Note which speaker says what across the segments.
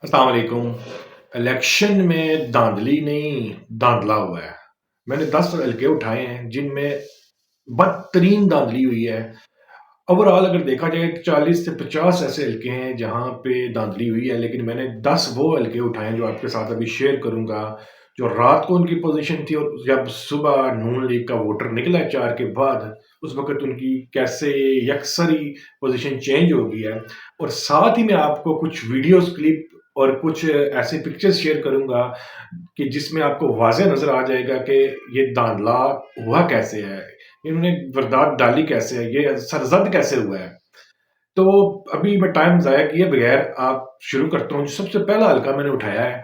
Speaker 1: السلام علیکم۔ الیکشن میں دھاندلی نہیں، دھاندلا ہوا ہے۔ میں نے 10 حلقے اٹھائے ہیں جن میں بدترین دھاندلی ہوئی ہے۔ اوورآل اگر دیکھا جائے 40 سے 50 ایسے حلقے ہیں جہاں پہ دھاندلی ہوئی ہے، لیکن میں نے 10 وہ حلقے اٹھائے ہیں جو آپ کے ساتھ ابھی شیئر کروں گا، جو رات کو ان کی پوزیشن تھی اور جب صبح نون لیگ کا ووٹر نکلا ہے 4 کے بعد، اس وقت ان کی کیسے یکسری پوزیشن چینج ہو گئی ہے۔ اور ساتھ ہی میں آپ کو کچھ ویڈیوز کلپ اور کچھ ایسے پکچرز شیئر کروں گا کہ جس میں آپ کو واضح نظر آ جائے گا کہ یہ دھاندلا ہوا کیسے ہے، انہوں نے واردات ڈالی کیسے ہے، یہ سرزد کیسے ہوا ہے۔ تو ابھی میں ٹائم ضائع کیے بغیر آپ شروع کرتا ہوں۔ جو سب سے پہلا حلقہ میں نے اٹھایا ہے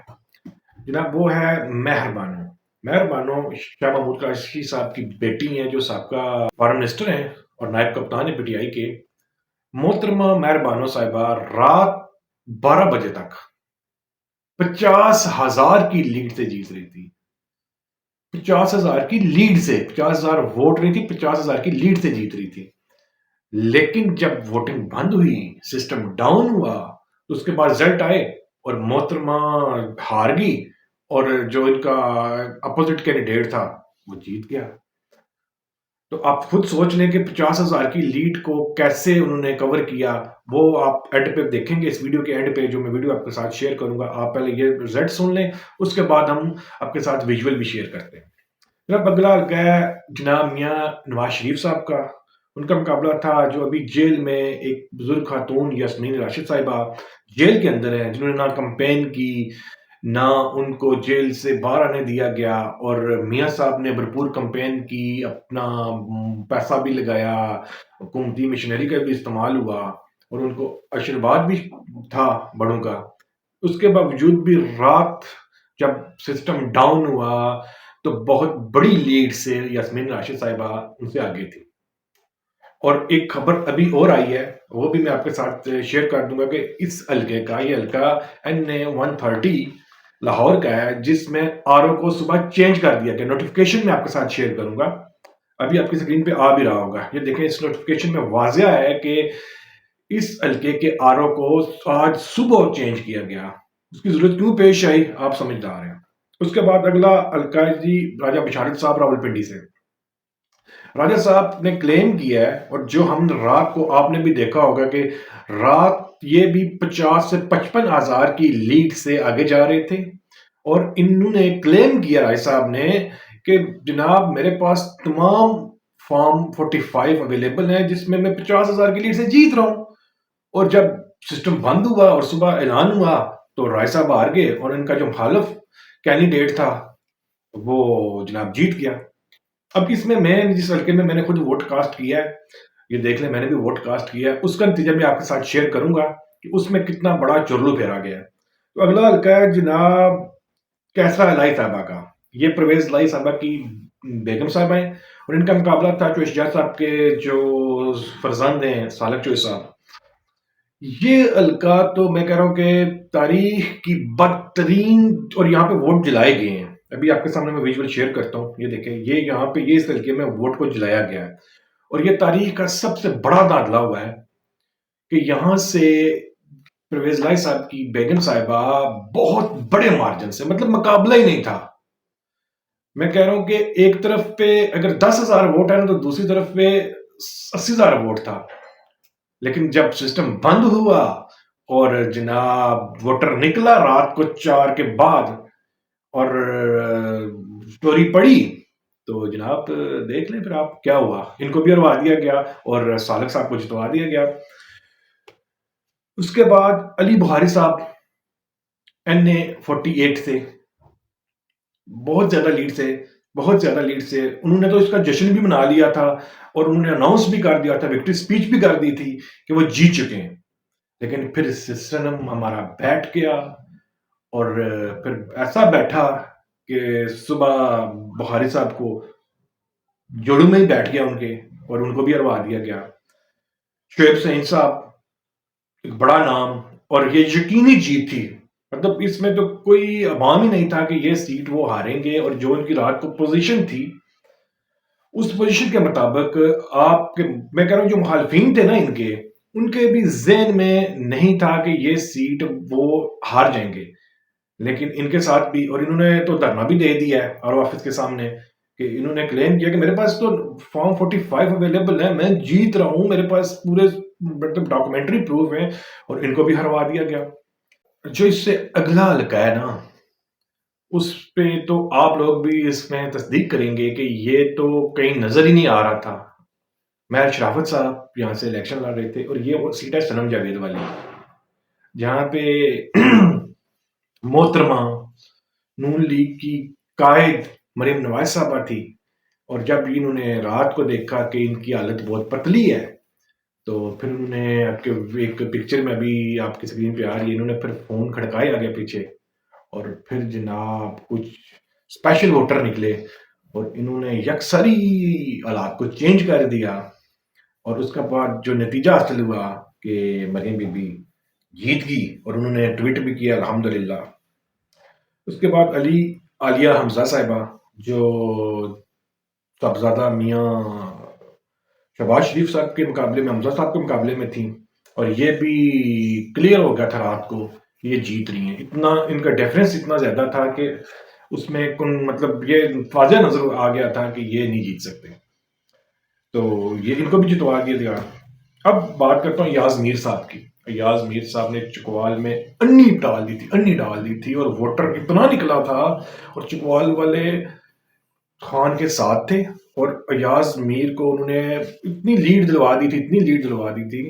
Speaker 1: جناب وہ ہے مہر بانو۔ مہر بانو شاہ محمود قریشی صاحب کی بیٹی ہیں جو سابقہ فارن منسٹر ہیں اور نائب کپتان ہیں پی ٹی آئی کے۔ محترمہ مہر بانو صاحبہ رات 12 بجے تک 50,000 کی لیڈ سے جیت رہی تھی۔ 50,000 کی لیڈ سے، 50,000 ووٹ نہیں تھی، 50,000 کی لیڈ سے جیت رہی تھی۔ لیکن جب ووٹنگ بند ہوئی، سسٹم ڈاؤن ہوا، تو اس کے بعد رزلٹ آئے اور محترمہ ہار گئی اور جو ان کا اپوزٹ کینڈیڈیٹ تھا وہ جیت گیا۔ تو آپ خود سوچ لیں کہ 50,000 کی لیڈ کو کیسے انہوں نے کور کیا۔ وہ آپ اینڈ پہ دیکھیں گے، اس ویڈیو کے اینڈ پہ جو میں ویڈیو آپ کے ساتھ شیئر کروں گا۔ آپ پہلے یہ رزلٹ سن لیں، اس کے بعد ہم آپ کے ساتھ ویژول بھی شیئر کرتے ہیں۔ جناب اگلا گیا جناب میاں نواز شریف صاحب کا۔ ان کا مقابلہ تھا جو ابھی جیل میں ایک بزرگ خاتون یاسمین راشد صاحبہ جیل کے اندر ہیں، جنہوں نے نہ کمپین کی، نہ ان کو جیل سے باہر آنے دیا گیا، اور میاں صاحب نے بھرپور کمپین کی، اپنا پیسہ بھی لگایا، حکومتی مشنری کا بھی استعمال ہوا اور ان کو آشیرواد بھی تھا بڑوں کا۔ اس کے باوجود بھی رات جب سسٹم ڈاؤن ہوا تو بہت بڑی لیڈ سے یاسمین راشد صاحبہ ان سے آگے تھی۔ اور ایک خبر ابھی اور آئی ہے، وہ بھی میں آپ کے ساتھ شیئر کر دوں گا کہ اس حلقے کا، یہ حلقہ NA-130 لاہور کا ہے، جس میں RO کو صبح چینج کر دیا گیا۔ نوٹیفیکیشن میں آپ کے ساتھ شیئر کروں گا، ابھی آپ کی اسکرین پہ آ بھی رہا ہوگا۔ یہ دیکھیں، اس نوٹیفیکیشن میں واضح ہے کہ اس حلقے کے RO کو آج صبح چینج کیا گیا۔ اس کی ضرورت کیوں پیش آئی آپ سمجھدار ہیں۔ اس کے بعد اگلا حلقہ ہے جی راجہ بشارت صاحب راولپنڈی سے۔ راجہ صاحب نے کلیم کیا ہے، اور جو ہم رات کو آپ نے بھی دیکھا ہوگا کہ رات یہ بھی 50 سے 55,000 کی لیڈ سے آگے جا رہے تھے، اور انہوں نے کلیم کیا راجہ صاحب نے کہ جناب میرے پاس تمام فارم 45 اویلیبل ہیں جس میں میں 50,000 کی لیڈ سے جیت رہا ہوں۔ اور جب سسٹم بند ہوا اور صبح اعلان ہوا تو رائے صاحب ہار گئے، اور ان کا جو مخالف کینڈیڈیٹ تھا وہ جناب جیت گیا۔ اب اس میں جس حلقے میں نے خود ووٹ کاسٹ کیا ہے، یہ دیکھ لیں میں نے بھی ووٹ کاسٹ کیا ہے، اس کا نتیجہ میں آپ کے ساتھ شیئر کروں گا کہ اس میں کتنا بڑا چرلو پھیرا گیا ہے۔ تو اگلا حلقہ ہے جناب کیسرا الہی صاحبہ کا۔ یہ پرویز الہی صاحبہ کی بیگم صاحبہ ہیں، اور ان کا مقابلہ تھا چوہش جات صاحب کے جو فرزند ہیں سالک چوہش صاحب۔ یہ حلقہ تو میں کہہ رہا ہوں کہ تاریخ کی بدترین، اور یہاں پہ ووٹ جلائے گئے ہیں۔ ابھی آپ کے سامنے میں ویژول شیئر کرتا ہوں، یہ دیکھیں، یہ یہاں پہ یہ اس حلقے میں ووٹ کو جلایا گیا ہے، اور یہ تاریخ کا سب سے بڑا دھاندلا ہوا ہے کہ یہاں سے پرویز الہی صاحب کی بیگم صاحبہ بہت بڑے مارجن سے، مطلب مقابلہ ہی نہیں تھا۔ میں کہہ رہا ہوں کہ ایک طرف پہ اگر 10,000 ووٹ ہیں تو دوسری طرف پہ 80,000 ووٹ تھا، لیکن جب سسٹم بند ہوا اور جناب ووٹر نکلا رات کو 4 کے بعد اور سٹوری پڑی تو جناب دیکھ لیں پھر آپ کیا ہوا۔ ان کو بھی ہروا دیا گیا اور سالک صاحب کو جتوا دیا گیا۔ اس کے بعد علی بخاری صاحب NA-48 سے بہت زیادہ لیڈ سے انہوں نے تو اس کا جشن بھی منا لیا تھا، اور انہوں نے اناؤنس بھی کر دیا تھا، وکٹری سپیچ بھی کر دی تھی کہ وہ جیت چکے ہیں۔ لیکن پھر سسٹم ہمارا بیٹھ گیا، اور پھر ایسا بیٹھا کہ صبح بخاری صاحب کو جوڑوں میں ہی بیٹھ گیا ان کے، اور ان کو بھی ہروا دیا گیا۔ شعیب سعید صاحب ایک بڑا نام، اور یہ یقینی جیت تھی، مطلب اس میں تو کوئی ابہام ہی نہیں تھا کہ یہ سیٹ وہ ہاریں گے، اور جو ان کی رات کو پوزیشن تھی اس پوزیشن کے مطابق آپ کے، میں کہہ رہا ہوں جو مخالفین تھے نا ان کے، ان کے بھی ذہن میں نہیں تھا کہ یہ سیٹ وہ ہار جائیں گے، لیکن ان کے ساتھ بھی، اور انہوں نے تو دھرنا بھی دے دیا ہے اور آفس کے سامنے، کہ انہوں نے کلیم کیا کہ میرے پاس تو فارم 45 اویلیبل ہے، میں جیت رہا ہوں، میرے پاس پورے مطلب ڈاکومنٹری پروف ہیں، اور ان کو بھی ہروا دیا گیا۔ جو اس سے اگلا حلقہ ہے نا، اس پہ تو آپ لوگ بھی اس میں تصدیق کریں گے کہ یہ تو کہیں نظر ہی نہیں آ رہا تھا۔ مہر شرافت صاحب یہاں سے الیکشن لڑ رہے تھے، اور یہ وہ سیٹ ہے صنم جاوید والی، جہاں پہ محترمہ نون لیگ کی قائد مریم نواز صاحبہ تھی، اور جب انہوں نے رات کو دیکھا کہ ان کی حالت بہت پتلی ہے، تو پھر انہوں نے آپ کے ایک پکچر میں ابھی آپ کی اسکرین پہ آ رہی ہے، انہوں نے پھر فون کھڑکائے آگے پیچھے، اور پھر جناب کچھ اسپیشل ووٹر نکلے، اور انہوں نے یکسری حالات کو چینج کر دیا، اور اس کے بعد جو نتیجہ حاصل ہوا کہ مریم بی بی جیت گئی، اور انہوں نے ٹویٹ بھی کیا الحمدللہ۔ اس کے بعد عالیہ حمزہ صاحبہ، جو صاحبزادہ میاں شہباز شریف صاحب کے مقابلے میں، حمزہ صاحب کے مقابلے میں تھیں، اور یہ بھی کلیئر ہو گیا تھا رات کو کہ یہ جیت رہی ہیں، اتنا ان کا ڈیفرنس اتنا زیادہ تھا کہ اس میں مطلب یہ واضح نظر آ گیا تھا کہ یہ نہیں جیت سکتے، تو یہ ان کو بھی جتوا دیا۔ اب بات کرتا ہوں ایاز میر صاحب کی۔ ایاز میر صاحب نے چکوال میں انی ڈال دی تھی، اور ووٹر اتنا نکلا تھا، اور چکوال والے خان کے ساتھ تھے، اور ایاز میر کو انہوں نے اتنی لیڈ دلوا دی تھی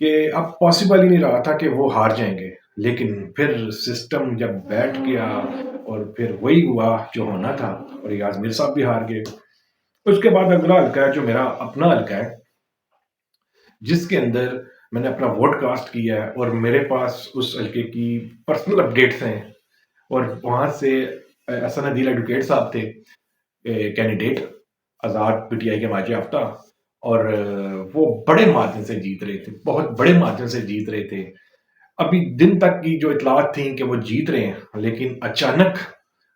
Speaker 1: کہ اب پاسبل ہی نہیں رہا تھا کہ وہ ہار جائیں گے، لیکن پھر سسٹم جب بیٹھ گیا، اور پھر وہی ہوا جو ہونا تھا، اور ایاز میر صاحب بھی ہار گئے۔ اس کے بعد اگلا حلقہ ہے جو میرا اپنا حلقہ ہے، جس کے اندر میں نے اپنا ووٹ کاسٹ کیا ہے، اور میرے پاس اس حلقے کی پرسنل اپڈیٹس ہیں، اور وہاں سے حسن عدیل ایڈوکیٹ صاحب تھے candidate Azad P T I کے ماجی یافتہ، اور وہ بڑے مارجن سے جیت رہے تھے، بہت بڑے مارجن سے جیت رہے تھے۔ ابھی دن تک کی جو اطلاعات تھیں کہ وہ جیت رہے ہیں، لیکن اچانک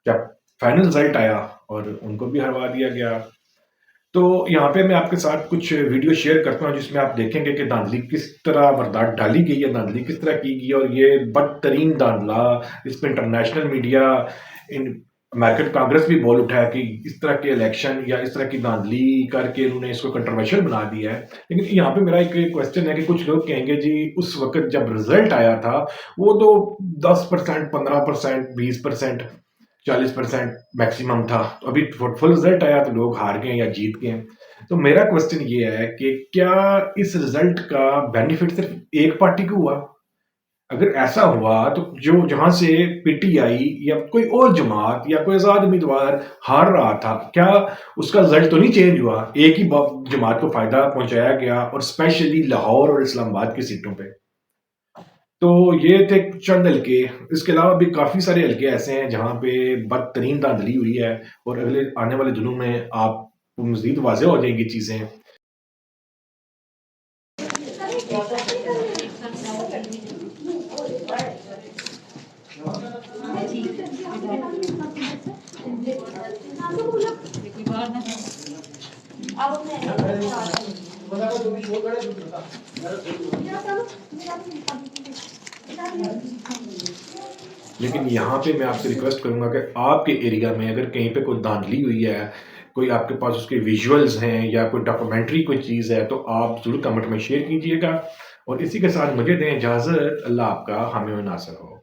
Speaker 1: جب فائنل رزلٹ آیا اور ان کو بھی ہروا دیا گیا۔ تو یہاں پہ میں آپ کے ساتھ کچھ ویڈیو شیئر کرتا ہوں، جس میں آپ دیکھیں گے کہ دھاندلی کس طرح واردات ڈالی گئی ہے، دھاندلی کس طرح کی گئی، اور یہ بدترین دھاندلا، اس پہ انٹرنیشنل میڈیا، امریکن کانگریس بھی بول اٹھا ہے کہ اس طرح کے الیکشن یا اس طرح کی دھاندلی کر کے انہوں نے اس کو کنٹروورشل بنا دیا ہے۔ لیکن یہاں پہ میرا ایک کوشچن ہے کہ کچھ لوگ کہیں گے جی اس وقت جب رزلٹ آیا تھا وہ تو 10%، 15%، 20%، 40% میکسیمم تھا، تو ابھی فل رزلٹ آیا تو لوگ ہار گئے یا جیت گئے۔ تو میرا کوشچن یہ ہے کہ کیا اس رزلٹ کا بینیفٹ صرف ایک پارٹی کو ہوا؟ اگر ایسا ہوا تو جو جہاں سے پی ٹی آئی یا کوئی اور جماعت یا کوئی آزاد امیدوار ہار رہا تھا، کیا اس کا رزلٹ تو نہیں چینج ہوا؟ ایک ہی جماعت کو فائدہ پہنچایا گیا، اور اسپیشلی لاہور اور اسلام آباد کی سیٹوں پہ۔ تو یہ تھے چند حلقے، اس کے علاوہ بھی کافی سارے حلقے ایسے ہیں جہاں پہ بدترین دھاندلی ہوئی ہے، اور اگلے آنے والے دنوں میں آپ کو مزید واضح ہو جائیں گی چیزیں۔ لیکن یہاں پہ میں آپ سے ریکویسٹ کروں گا کہ آپ کے ایریا میں اگر کہیں پہ کوئی دھاندلی ہوئی ہے، کوئی آپ کے پاس اس کے ویژولز ہیں یا کوئی ڈاکومنٹری کوئی چیز ہے، تو آپ ضرور کمنٹ میں شیئر کیجئے گا، اور اسی کے ساتھ مجھے دیں اجازت۔ اللہ آپ کا حامی و ناصر ہو۔